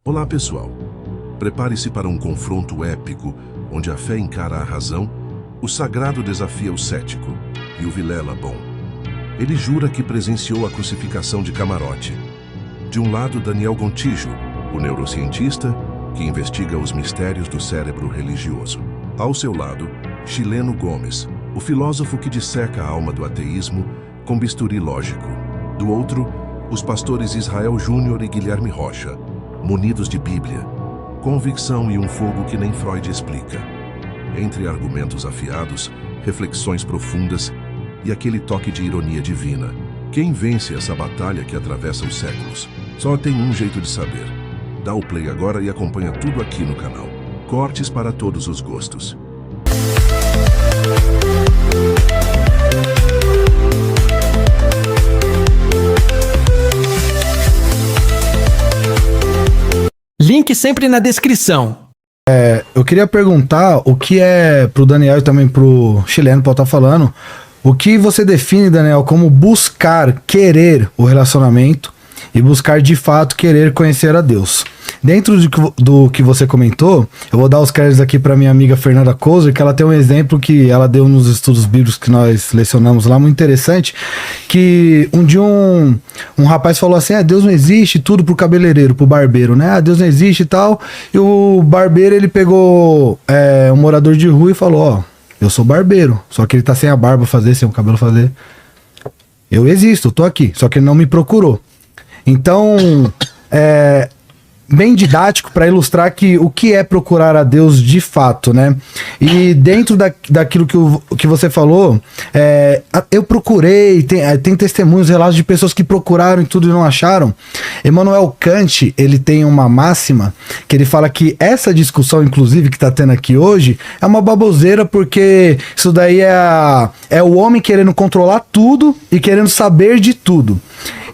Olá pessoal, prepare-se para um confronto épico onde a fé encara a razão, o sagrado desafia o cético e o Vilela bom. Ele jura que presenciou a crucificação de Camarote. De um lado, Daniel Gontijo, o neurocientista que investiga os mistérios do cérebro religioso. Ao seu lado, Chileno Gomes, o filósofo que disseca a alma do ateísmo com bisturi lógico. Do outro, os pastores Israel Júnior e Guilherme Rocha, munidos de Bíblia, convicção e um fogo que nem Freud explica. Entre argumentos afiados, reflexões profundas e aquele toque de ironia divina. Quem vence essa batalha que atravessa os séculos? Só tem um jeito de saber. Dá o play agora e acompanha tudo aqui no canal. Cortes para todos os gostos. Link sempre na descrição. Eu queria perguntar o que é pro Daniel e também pro Chileno, pode estar falando, o que você define, Daniel, como buscar, querer o relacionamento e buscar de fato querer conhecer a Deus. Dentro do que você comentou, eu vou dar os créditos aqui para minha amiga Fernanda Couser, que ela tem um exemplo que ela deu nos estudos bíblicos que nós lecionamos lá, muito interessante, que um dia um rapaz falou assim, Deus não existe, tudo pro cabeleireiro, pro barbeiro, né? Deus não existe e tal, e o barbeiro, ele pegou um morador de rua e falou, eu sou barbeiro, só que ele tá sem a barba fazer, sem o cabelo fazer. Eu existo, eu tô aqui, só que ele não me procurou. Então, bem didático para ilustrar o que é procurar a Deus de fato, né? E dentro daquilo que você falou, eu procurei, tem testemunhos, relatos de pessoas que procuraram e tudo e não acharam. Immanuel Kant, ele tem uma máxima que ele fala que essa discussão, inclusive, que tá tendo aqui hoje, é uma baboseira, porque isso daí é o homem querendo controlar tudo e querendo saber de tudo.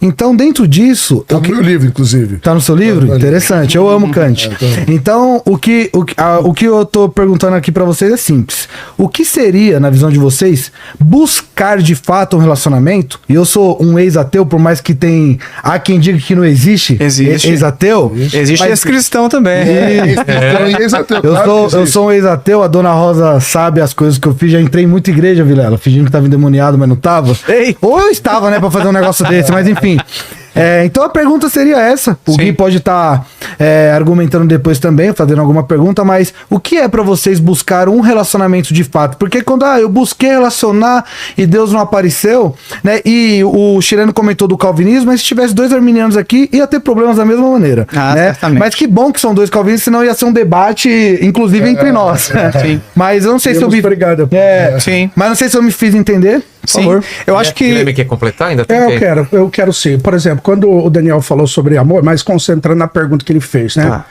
Então, dentro disso... Tá no meu livro, inclusive. Tá no seu livro? Interessante, eu amo Kant. Então, o que eu tô perguntando aqui pra vocês é simples. O que seria, na visão de vocês, buscar de fato um relacionamento? E eu sou um ex-ateu, por mais que há quem diga que não existe. Existe. Ex-ateu. Existe ex-cristão também. Eu sou um ex-ateu, a dona Rosa sabe as coisas que eu fiz. Já entrei em muita igreja, Vilela, fingindo que tava endemoniado, mas não tava. Ei. Ou eu estava, né, pra fazer um negócio desse, mas enfim. Então a pergunta seria essa. O Gui pode estar argumentando depois também, fazendo alguma pergunta, mas o que é pra vocês buscar um relacionamento de fato? Porque quando eu busquei relacionar e Deus não apareceu, né? E o Chileno comentou do calvinismo, mas se tivesse dois arminianos aqui, ia ter problemas da mesma maneira. Né? Certamente. Mas que bom que são dois calvinistas, senão ia ser um debate, inclusive, entre nós. Sim. Mas eu não sei se eu me... Obrigado. Sim. Mas não sei se eu me fiz entender. Por favor. Eu acho que... Guilherme quer completar? Ainda tem tempo. Eu quero sim. Por exemplo, quando o Daniel falou sobre amor, mas concentrando na pergunta que ele fez, né?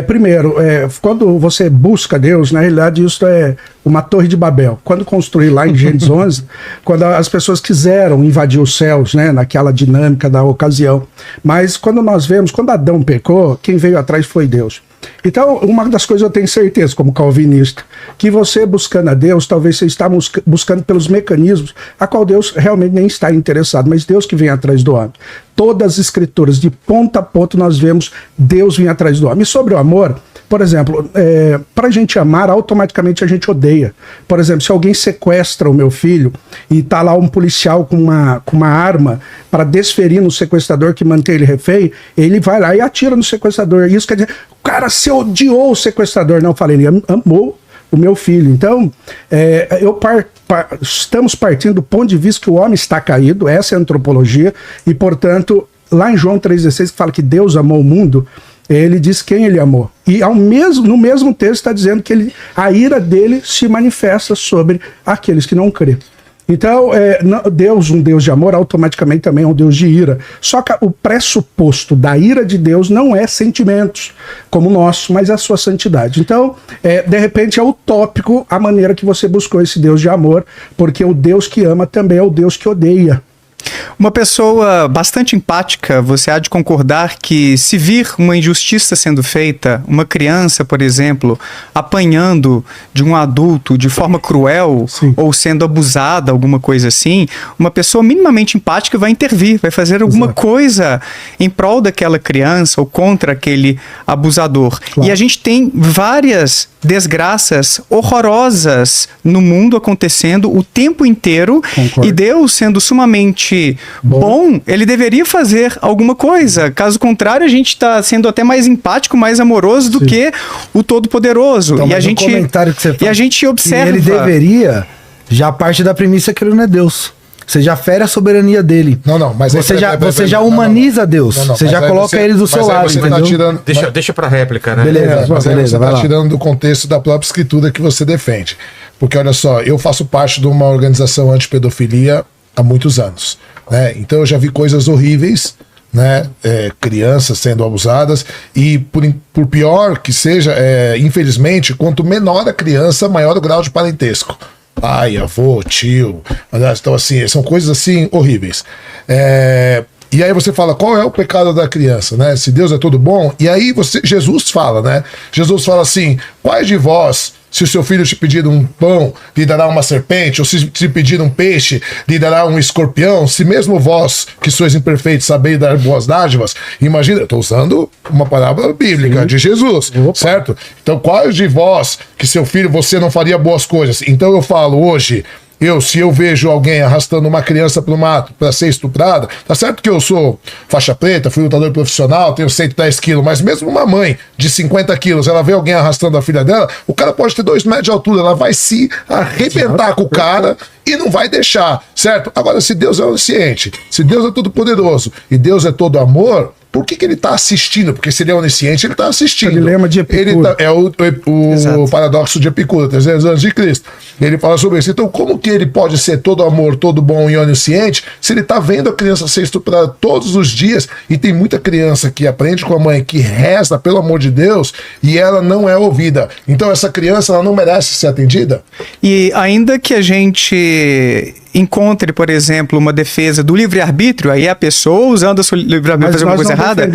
Primeiro, quando você busca Deus, na realidade isso é uma torre de Babel. Quando construí lá em Gênesis 11, quando as pessoas quiseram invadir os céus, né? Naquela dinâmica da ocasião. Mas quando nós vemos, quando Adão pecou, quem veio atrás foi Deus. Então, uma das coisas eu tenho certeza, como calvinista, que você buscando a Deus, talvez você está buscando pelos mecanismos a qual Deus realmente nem está interessado, mas Deus que vem atrás do homem. Todas as escrituras, de ponta a ponta, nós vemos Deus vir atrás do homem. E sobre o amor, por exemplo, para a gente amar, automaticamente a gente odeia. Por exemplo, se alguém sequestra o meu filho e tá lá um policial com uma arma para desferir no sequestrador que mantém ele refém, ele vai lá e atira no sequestrador. Isso quer dizer, o cara se odiou o sequestrador. Não, eu falei, ele amou o meu filho. Então, estamos partindo do ponto de vista que o homem está caído, essa é a antropologia, e, portanto, lá em João 3,16, que fala que Deus amou o mundo, ele diz quem ele amou. E no mesmo texto está dizendo que a ira dele se manifesta sobre aqueles que não crêem. Então, Deus, um Deus de amor, automaticamente também é um Deus de ira. Só que o pressuposto da ira de Deus não é sentimentos como o nosso, mas a sua santidade. Então, de repente é utópico a maneira que você buscou esse Deus de amor, porque o Deus que ama também é o Deus que odeia. Uma pessoa bastante empática, você há de concordar que se vir uma injustiça sendo feita, uma criança, por exemplo, apanhando de um adulto de forma cruel, sim, ou sendo abusada, alguma coisa assim, uma pessoa minimamente empática vai intervir, vai fazer alguma coisa em prol daquela criança ou contra aquele abusador. Claro. E a gente tem várias desgraças horrorosas no mundo acontecendo o tempo inteiro. Concordo. E Deus, sendo sumamente bom, ele deveria fazer alguma coisa. Caso contrário, a gente está sendo até mais empático, mais amoroso do que o Todo-Poderoso. Então, e a gente, comentário que você faz, e a gente observa... ele deveria, já parte da premissa que ele não é Deus. Você já fere a soberania dele. Não, mas você já humaniza Deus. Você já coloca ele do seu lado, entendeu? Tá tirando, deixa para réplica, né? Beleza, beleza, vai lá. Tirando do contexto da própria escritura que você defende. Porque olha só, eu faço parte de uma organização antipedofilia há muitos anos, né? Então eu já vi coisas horríveis, né? Crianças sendo abusadas e por pior que seja, infelizmente, quanto menor a criança, maior o grau de parentesco. Pai, avô, tio, então assim, são coisas assim horríveis. E aí você fala, qual é o pecado da criança, né? Se Deus é todo bom, e aí Jesus fala, né? Jesus fala assim, quais de vós, se o seu filho te pedir um pão, lhe dará uma serpente, ou se te pedir um peixe, lhe dará um escorpião, se mesmo vós, que sois imperfeitos, sabeis dar boas dádivas, imagina, eu estou usando uma parábola bíblica de Jesus, certo? Então, quais de vós, que seu filho, você não faria boas coisas? Então eu falo hoje, se eu vejo alguém arrastando uma criança para o mato para ser estuprada, tá certo que eu sou faixa preta, fui lutador profissional, tenho 110 quilos, mas mesmo uma mãe de 50 quilos, ela vê alguém arrastando a filha dela, o cara pode ter 2 metros de altura, ela vai se arrebentar com o cara e não vai deixar, certo? Agora, se Deus é onisciente, se Deus é todo poderoso e Deus é todo amor, por que ele está assistindo? Porque se ele é onisciente, ele está assistindo. O dilema de Epicuro. É o paradoxo de Epicuro, 300 anos de Cristo. Ele fala sobre isso. Então, como que ele pode ser todo amor, todo bom e onisciente, se ele está vendo a criança ser estuprada todos os dias? E tem muita criança que aprende com a mãe, que reza, pelo amor de Deus, e ela não é ouvida. Então, essa criança, ela não merece ser atendida? E ainda que a gente encontre, por exemplo, uma defesa do livre-arbítrio, aí a pessoa usando o seu livre-arbítrio fazer uma coisa errada.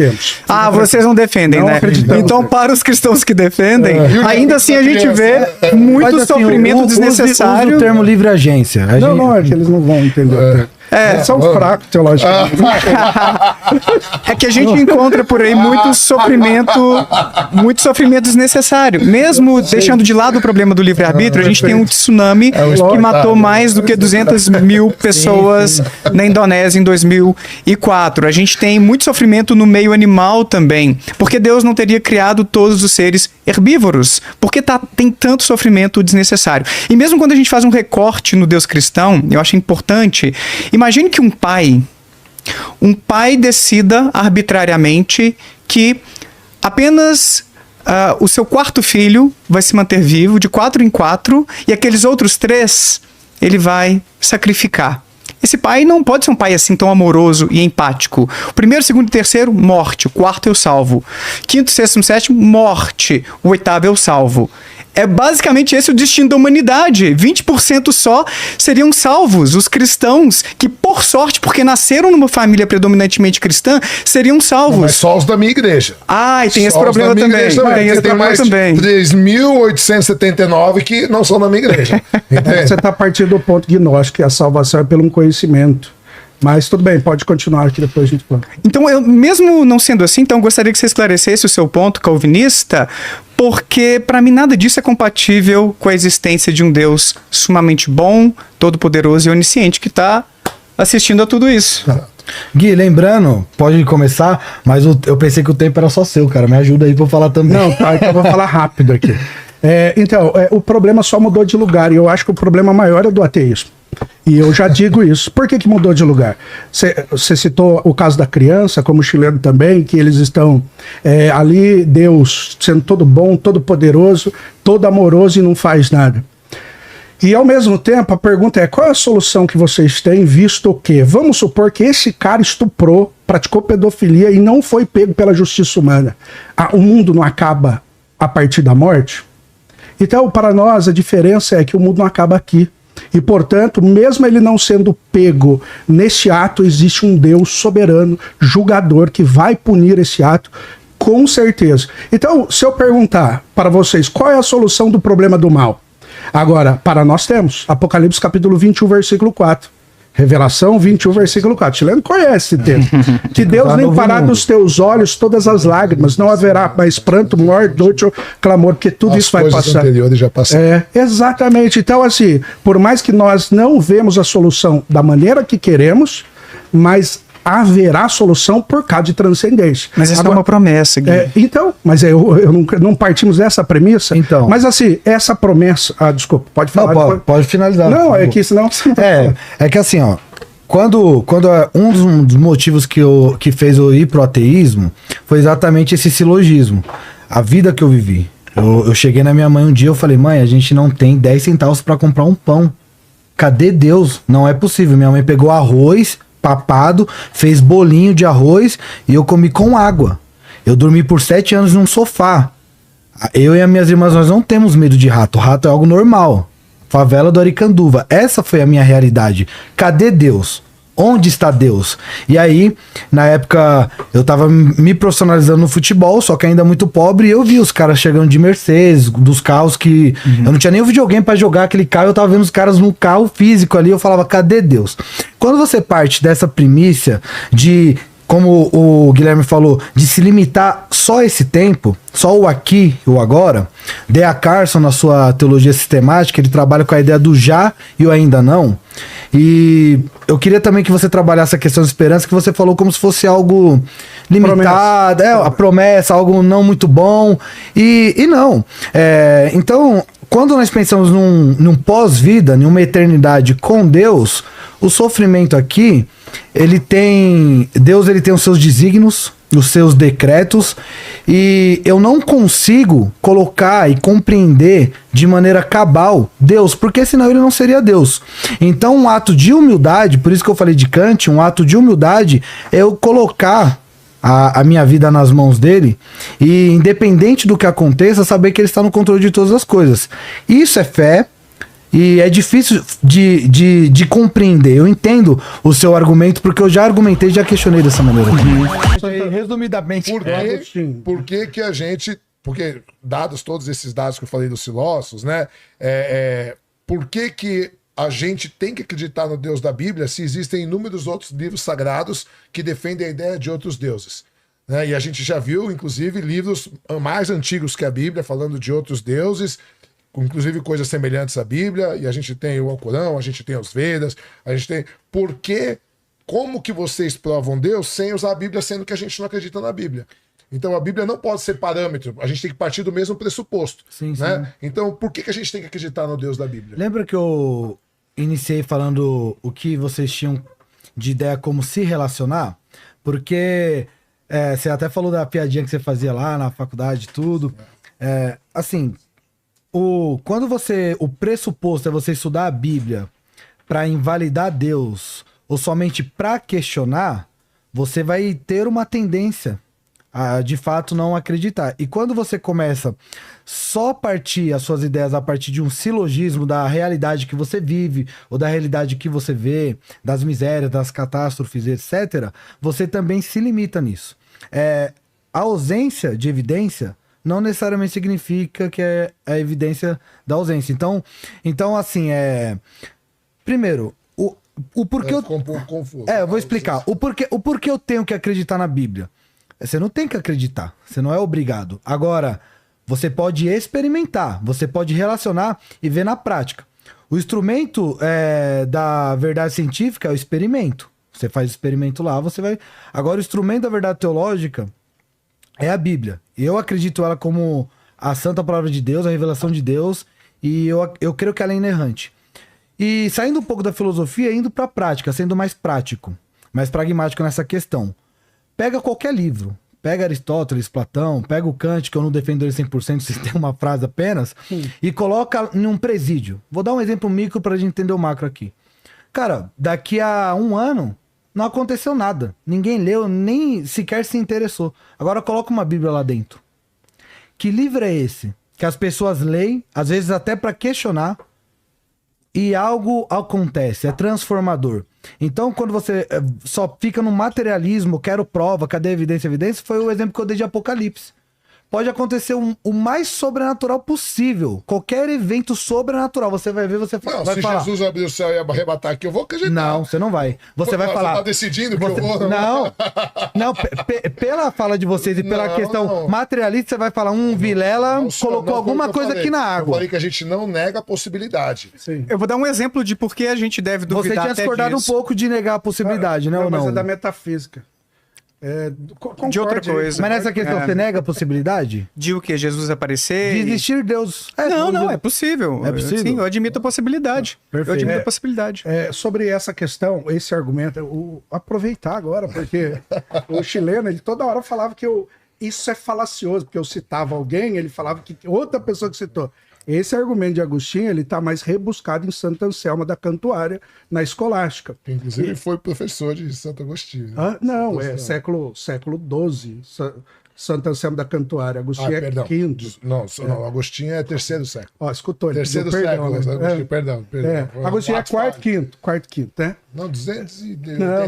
Vocês não defendem, né? Então, para os cristãos que defendem, ainda assim a gente vê muito sofrimento desnecessário. Usa o termo livre-agência. Não, é que eles não vão entender. Eles são fracos teologicamente. É que a gente encontra por aí muito sofrimento desnecessário. Mesmo deixando de lado o problema do livre-arbítrio, a gente tem um tsunami que matou mais do que 200 mil pessoas na Indonésia em 2004. A gente tem muito sofrimento no meio animal também, porque Deus não teria criado todos os seres herbívoros, porque tem tanto sofrimento desnecessário. E mesmo quando a gente faz um recorte no Deus cristão, eu acho importante. Imagine que um pai decida arbitrariamente que apenas o seu 4º filho vai se manter vivo de 4 em 4 e aqueles outros 3 ele vai sacrificar. Esse pai não pode ser um pai assim tão amoroso e empático. O 1º, 2º e 3º, morte. O 4º eu salvo. 5º, 6º, 7º, morte. O 8º eu salvo. É basicamente esse o destino da humanidade. 20% só seriam salvos. Os cristãos, que por sorte, porque nasceram numa família predominantemente cristã, seriam salvos. Não, mas só os da minha igreja. E tem esse problema também. Tem esse problema também. 3.879 que não são da minha igreja. Você está partindo do ponto gnóstico, que a salvação é pelo conhecimento. Mas tudo bem, pode continuar aqui, depois a gente fala. Então, eu, mesmo não sendo assim, eu gostaria que você esclarecesse o seu ponto calvinista, porque para mim nada disso é compatível com a existência de um Deus sumamente bom, todo-poderoso e onisciente que está assistindo a tudo isso. Gui, lembrando, pode começar, mas eu pensei que o tempo era só seu, cara. Me ajuda aí pra eu falar também. Não, tá, então eu vou falar rápido aqui. O problema só mudou de lugar, e eu acho que o problema maior é do ateísmo. E eu já digo isso. Por que mudou de lugar? Você citou o caso da criança, como o chileno também, que eles estão ali, Deus sendo todo bom, todo poderoso, todo amoroso e não faz nada. E ao mesmo tempo a pergunta é, qual é a solução que vocês têm, visto que, vamos supor que esse cara estuprou, praticou pedofilia e não foi pego pela justiça humana. O mundo não acaba a partir da morte? Então, para nós, a diferença é que o mundo não acaba aqui. E, portanto, mesmo ele não sendo pego nesse ato, existe um Deus soberano, julgador, que vai punir esse ato, com certeza. Então, se eu perguntar para vocês qual é a solução do problema do mal, agora, para nós temos Apocalipse capítulo 21, versículo 4. Revelação 21, versículo 4. Chileno conhece esse texto. Que Deus limpará dos teus olhos todas as lágrimas, não haverá mais pranto, morte, dor, clamor, porque tudo As isso vai coisas passar. anteriores já passaram. Exatamente. Então, assim, por mais que nós não vemos a solução da maneira que queremos, mas haverá solução por causa de transcendência. Mas isso é uma promessa, Gui. Então, mas eu não partimos dessa premissa. Então. Mas assim, essa promessa... desculpa, pode falar. Não, pode finalizar. Não, é que senão... É que assim, ó, quando um dos motivos que fez eu ir pro ateísmo foi exatamente esse silogismo. A vida que eu vivi. Eu cheguei na minha mãe um dia, eu falei, mãe, a gente não tem 10 centavos para comprar um pão. Cadê Deus? Não é possível. Minha mãe pegou arroz papado, fez bolinho de arroz e eu comi com água. Eu dormi por 7 anos num sofá. Eu e as minhas irmãs, nós não temos medo de rato. Rato é algo normal. Favela do Aricanduva. Essa foi a minha realidade. Cadê Deus? Onde está Deus? E aí, na época, eu tava me profissionalizando no futebol, só que ainda muito pobre, e eu vi os caras chegando de Mercedes, dos carros que... Eu não tinha nem o videogame pra jogar aquele carro, eu tava vendo os caras no carro físico ali, eu falava, cadê Deus? Quando você parte dessa primícia de... Como o Guilherme falou, de se limitar só esse tempo, só o aqui e o agora. D.A. Carson, na sua teologia sistemática, ele trabalha com a ideia do já e o ainda não. E eu queria também que você trabalhasse a questão de esperança, que você falou como se fosse algo limitado, a promessa, algo não muito bom. E não. Então, quando nós pensamos num pós-vida, em uma eternidade com Deus, o sofrimento aqui, Deus ele tem os seus desígnios, os seus decretos, e eu não consigo colocar e compreender de maneira cabal Deus, porque senão ele não seria Deus. Então um ato de humildade, por isso que eu falei de Kant, um ato de humildade é eu colocar a minha vida nas mãos dele e, independente do que aconteça, saber que ele está no controle de todas as coisas. Isso é fé. E é difícil de compreender. Eu entendo o seu argumento, porque eu já argumentei, já questionei dessa maneira. Resumidamente. Por que a gente... Porque, dados todos esses dados que eu falei dos filósofos, né? Por que a gente tem que acreditar no Deus da Bíblia se existem inúmeros outros livros sagrados que defendem a ideia de outros deuses? Né? E a gente já viu, inclusive, livros mais antigos que a Bíblia falando de outros deuses, inclusive coisas semelhantes à Bíblia, e a gente tem o Alcorão, a gente tem os Vedas, a gente tem... Como que vocês provam Deus sem usar a Bíblia, sendo que a gente não acredita na Bíblia? Então a Bíblia não pode ser parâmetro, a gente tem que partir do mesmo pressuposto. Sim, né? Sim. Então por que a gente tem que acreditar no Deus da Bíblia? Lembra que eu iniciei falando o que vocês tinham de ideia como se relacionar? Porque você até falou da piadinha que você fazia lá na faculdade e tudo. Assim... Quando o pressuposto é você estudar a Bíblia para invalidar Deus ou somente para questionar, você vai ter uma tendência a de fato não acreditar. E quando você começa só partir as suas ideias a partir de um silogismo da realidade que você vive ou da realidade que você vê, das misérias, das catástrofes, etc., você também se limita nisso. A ausência de evidência não necessariamente significa que é a evidência da ausência. Então assim, primeiro, o porquê eu... Ficou um pouco confuso. Eu vou explicar. O porquê eu tenho que acreditar na Bíblia. Você não tem que acreditar. Você não é obrigado. Agora, você pode experimentar. Você pode relacionar e ver na prática. O instrumento da verdade científica é o experimento. Você faz experimento lá, você vai... Agora, o instrumento da verdade teológica é a Bíblia. Eu acredito ela como a santa palavra de Deus, a revelação de Deus, e eu creio que ela é inerrante. E saindo um pouco da filosofia, indo para a prática, sendo mais prático, mais pragmático nessa questão. Pega qualquer livro, pega Aristóteles, Platão, pega o Kant, que eu não defendo ele 100%, se tem uma frase apenas, e coloca em um presídio. Vou dar um exemplo micro para a gente entender o macro aqui. Cara, daqui a 1 ano, não aconteceu nada. Ninguém leu, nem sequer se interessou. Agora coloca uma Bíblia lá dentro. Que livro é esse? Que as pessoas leem, às vezes até para questionar. e algo acontece, é transformador. Então, quando você só fica no materialismo, quero prova, cadê a evidência? Evidência foi o exemplo que eu dei de Apocalipse. Pode acontecer o mais sobrenatural possível. Qualquer evento sobrenatural, você vai ver, você Não, vai se falar. Jesus abrir o céu e arrebatar aqui, eu vou acreditar. Não, você não vai. Você vai falar. Você tá decidindo que eu vou. Não, pela fala de vocês e pela Não, questão não. materialista, você vai falar, Vilela Não, senhor, colocou não foi o alguma que eu coisa falei. aqui na Eu água. falei que a gente não nega a possibilidade. Sim. Eu vou dar um exemplo de por que a gente deve Você duvidar tinha até discordado disso. um pouco de negar a possibilidade, né? Ou Mas não? é da metafísica. De outra coisa. Mas nessa questão, você nega a possibilidade? De o que? Jesus aparecer? De existir Deus. Não, é possível. É possível? Sim, eu admito a possibilidade. Perfeito. Eu admito É. a possibilidade. Sobre essa questão, esse argumento, aproveitar agora, porque o chileno, ele toda hora falava que isso é falacioso, porque eu citava alguém, ele falava que outra pessoa que citou. Esse argumento de Agostinho, ele está mais rebuscado em Santa Anselma da Cantuária, na Escolástica. Que, inclusive, foi professor de Santo Agostinho. Né? Não, é século XII, Santa Anselma da Cantuária. Agostinho é perdão. quinto. Não, Agostinho é terceiro século. Ó, escutou, ele Terceiro pediu perdão, século, né? Agostinho, perdão. Agostinho é Atos quarto, falhos. quinto, né? Não, 280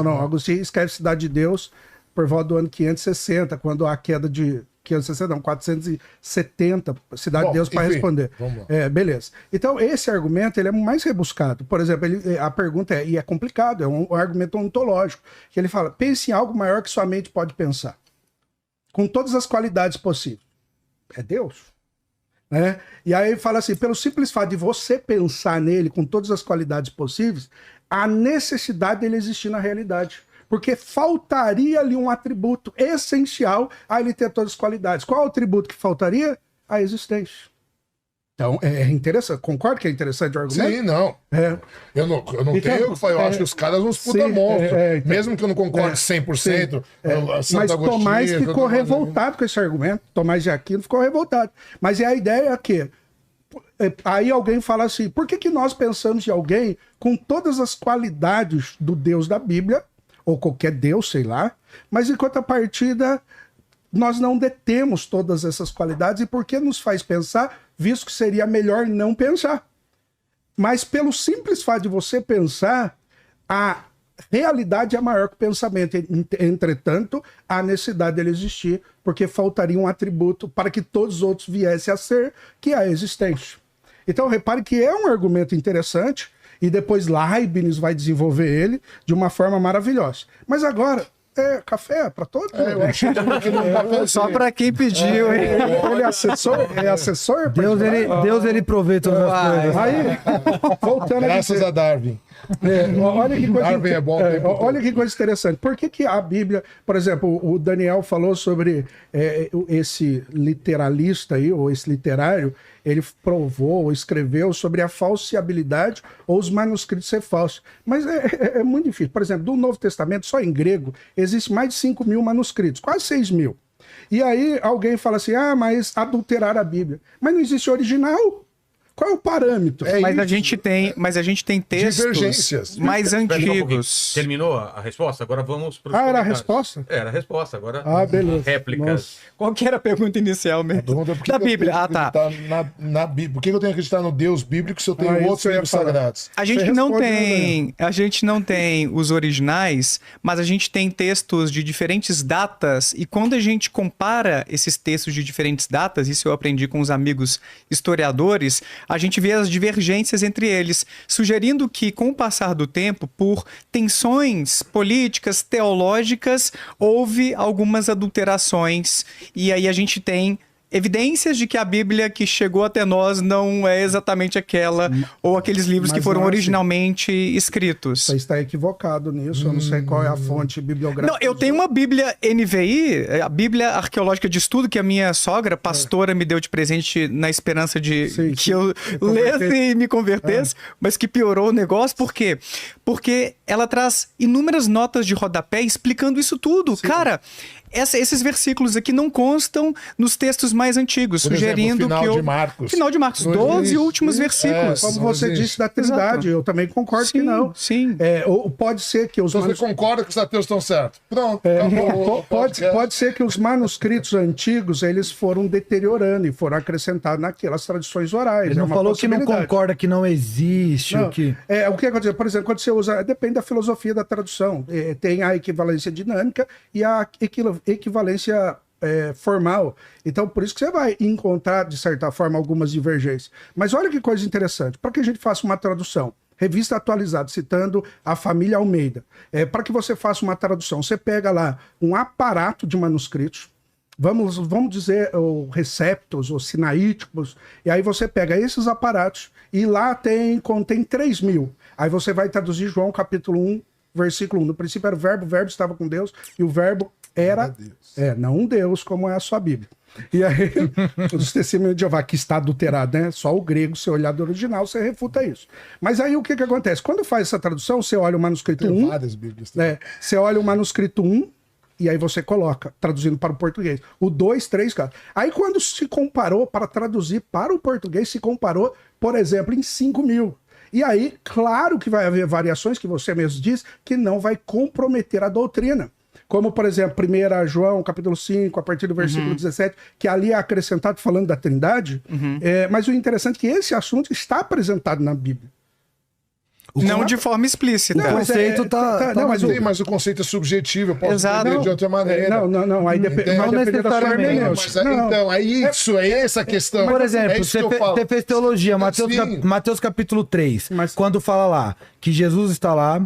Não. Agostinho escreve Cidade de Deus por volta do ano 560, quando há a queda de 470, Cidade de Deus para enfim, responder. vamos lá. Beleza. Então, esse argumento ele é mais rebuscado. Por exemplo, a pergunta e é complicado, é um argumento ontológico, que ele fala, pense em algo maior que sua mente pode pensar, com todas as qualidades possíveis. É Deus. Né? E aí ele fala assim, pelo simples fato de você pensar nele com todas as qualidades possíveis, a necessidade dele existir na realidade. Porque faltaria ali um atributo essencial a ele ter todas as qualidades. Qual é o atributo que faltaria? A existência. Então, é interessante. Concorda que é interessante o argumento? Sim, não. Eu não Então, tenho o que falar. Eu acho que os caras uns puta sim, monstros. então, Mesmo que eu não concorde 100%. Mas Tomás ficou revoltado com esse argumento. Tomás de Aquino ficou revoltado. Mas a ideia é que aí alguém fala assim, por que nós pensamos em alguém com todas as qualidades do Deus da Bíblia, ou qualquer Deus, sei lá, mas em contrapartida nós não detemos todas essas qualidades, e por que nos faz pensar, visto que seria melhor não pensar? Mas pelo simples fato de você pensar, a realidade é maior que o pensamento. Entretanto, há necessidade dele existir, porque faltaria um atributo para que todos os outros viessem a ser, que é a existência. Então, repare que é um argumento interessante, e depois Leibniz vai desenvolver ele de uma forma maravilhosa. Mas agora, café para todos? Só para quem pediu, hein? Ele é assessor? Deus ele provê todas as coisas. Aí, voltando Graças a Darwin. Olha que coisa, Darwin é bom o tempo todo. olha que coisa interessante. Por que a Bíblia, por exemplo, o Daniel falou sobre esse literalista aí, ou esse literário, ele provou ou escreveu sobre a falsiabilidade ou os manuscritos ser falsos. Mas é muito difícil. Por exemplo, do Novo Testamento, só em grego, existe mais de 5.000 manuscritos, quase 6.000. E aí alguém fala assim, mas adulterar a Bíblia. Mas não existe original. Qual é o parâmetro? Mas a gente tem textos Divergências. mais Espera um pouquinho. antigos. Terminou a resposta? Agora vamos para Era a resposta? Era a resposta. Agora, Beleza. réplicas. Nossa. Qual que era a pergunta inicial mesmo? Da Bíblia. Na Bíblia. Por que eu tenho que acreditar no Deus bíblico se eu tenho isso outros eu ia livros falar. sagrados? A gente Você não responde, tem os originais, mas a gente tem textos de diferentes datas, e quando a gente compara esses textos de diferentes datas, isso eu aprendi com os amigos historiadores, a gente vê as divergências entre eles, sugerindo que com o passar do tempo, por tensões políticas, teológicas, houve algumas adulterações, e aí a gente tem evidências de que a Bíblia que chegou até nós não é exatamente aquela, ou aqueles livros Mas que foram não é assim. originalmente escritos. Você está equivocado nisso, eu não sei qual é a fonte bibliográfica. Não, eu tenho uma Bíblia NVI, a Bíblia Arqueológica de Estudo, que a minha sogra, pastora, me deu de presente na esperança de Sim, que eu lesse e me convertesse, mas que piorou o negócio. Por quê? Porque ela traz inúmeras notas de rodapé explicando isso tudo. Cara, esses versículos aqui não constam nos textos mais antigos, Por exemplo, sugerindo o final que de Marcos. Final de Marcos, Não 12 existe. últimos versículos. Como Não você existe. disse da Trindade, eu também concordo que não. Sim. Ou pode ser que os Então você concorda que os ateus estão certos. Pronto. Pode ser que os manuscritos antigos eles foram deteriorando e foram acrescentados naquelas tradições orais. Ele não uma falou que não possibilidade. concorda, que não existe, Não, o que... o que acontece? Por exemplo, quando você usa. Depende da filosofia da tradução. Tem a equivalência dinâmica e a equivalência formal. Então, por isso que você vai encontrar, de certa forma, algumas divergências. Mas olha que coisa interessante. Para que a gente faça uma tradução, revista atualizada, citando a família Almeida, para que você faça uma tradução, você pega lá um aparato de manuscritos. Vamos dizer, receptos, ou sinaíticos, e aí você pega esses aparatos e lá contém 3.000. Aí você vai traduzir João capítulo 1, versículo 1. No princípio era o verbo estava com Deus, e o verbo era, não um Deus, como é a sua Bíblia. E aí, os testemunhos de Jeová, que está adulterado, né? Só o grego, se olhar do original, você refuta isso. Mas aí o que acontece? Quando faz essa tradução, você olha o manuscrito Tem 1. várias Bíblias. Você olha o manuscrito 1, e aí você coloca, traduzindo para o português. O 2, 3, 4. Aí quando se comparou para traduzir para o português, se comparou, por exemplo, em 5.000. E aí, claro que vai haver variações, que você mesmo diz, que não vai comprometer a doutrina. Como, por exemplo, 1 João, capítulo 5, a partir do versículo 17, que ali é acrescentado falando da Trindade. Mas o interessante é que esse assunto está apresentado na Bíblia. Não de forma explícita. Não, conceito Mas o conceito é subjetivo, eu posso Exato. entender de outra maneira. Não. Aí Entende? vai depender da sua necessariamente. hermenêutica. Mas Não. então, é isso, é essa a questão. Por exemplo, é isso que eu falo. você fez teologia, Mateus, Sim. Mateus capítulo 3, Mas- quando fala lá que Jesus está lá,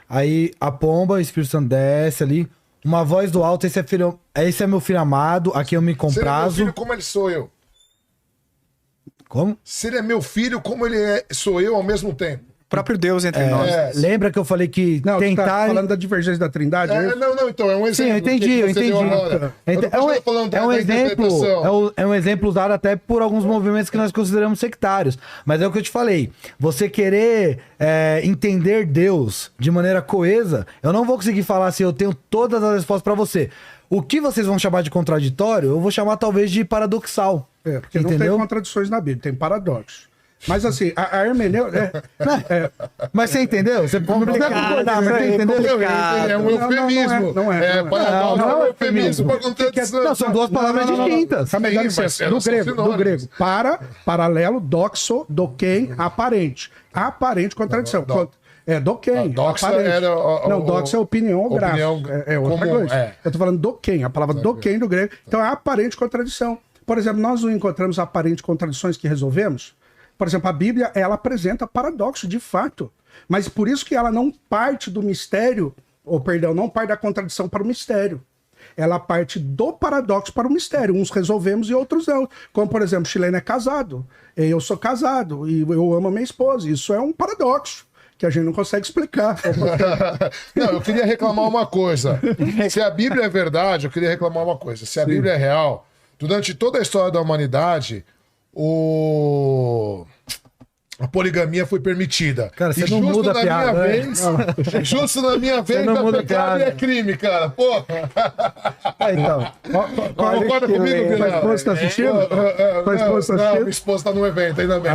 aí a pomba, o Espírito Santo desce ali, uma voz do alto, esse é meu filho amado, a quem eu me Se ele é meu comprazo. filho, como ele sou eu? Como? Se ele é meu filho, como ele sou eu ao mesmo tempo? O próprio Deus entre nós. Lembra que eu falei que Não, você tá tentar... falando da divergência da Trindade? é isso? Não, então, é um exemplo. Sim, eu entendi, que eu você entendi. deu agora. Eu não tô falando É um da exemplo, interpretação. é um exemplo usado até por alguns movimentos que nós consideramos sectários. Mas é o que eu te falei. Você querer entender Deus de maneira coesa, eu não vou conseguir falar assim, eu tenho todas as respostas para você. O que vocês vão chamar de contraditório, eu vou chamar talvez de paradoxal. Porque não tem contradições na Bíblia, tem paradoxos. Mas assim, a hermenêutica... Mas você entendeu? Você pode concordar, mas você entendeu? É um eufemismo. Não é. Paradoxo Não é é um eufemismo para contradição. Não, são duas palavras distintas. Calma aí, dá Sim, licença. mas elas são Do grego. sinônimos. Paralelo, doxo, doquem, aparente. Aparente contradição. Doquem. Doxa aparente. era Não, doxo é opinião ou gráfico. opinião É outra comum, coisa. Eu tô falando doquem, a palavra doquem do grego. Então é aparente contradição. Por exemplo, nós não encontramos aparente contradições que resolvemos. Por exemplo, a Bíblia, ela apresenta paradoxo, de fato. Mas por isso que ela não parte do mistério, não parte da contradição para o mistério. Ela parte do paradoxo para o mistério. Uns resolvemos e outros não. Como, por exemplo, o chileno é casado, eu sou casado e eu amo a minha esposa. Isso é um paradoxo que a gente não consegue explicar. Não, eu queria reclamar uma coisa. Se a Bíblia é verdade, eu queria reclamar uma coisa. Se a Bíblia é real, durante toda a história da humanidade, a poligamia foi permitida. Cara, você E não justo muda a na piada, minha né? vez, justo na minha vez, não é muda a pecado e piada. é crime, cara. Pô, Então, concorda comigo, Sua Guilherme? esposa está assistindo? Sua esposa está Não, assistindo? minha esposa está no evento, ainda bem.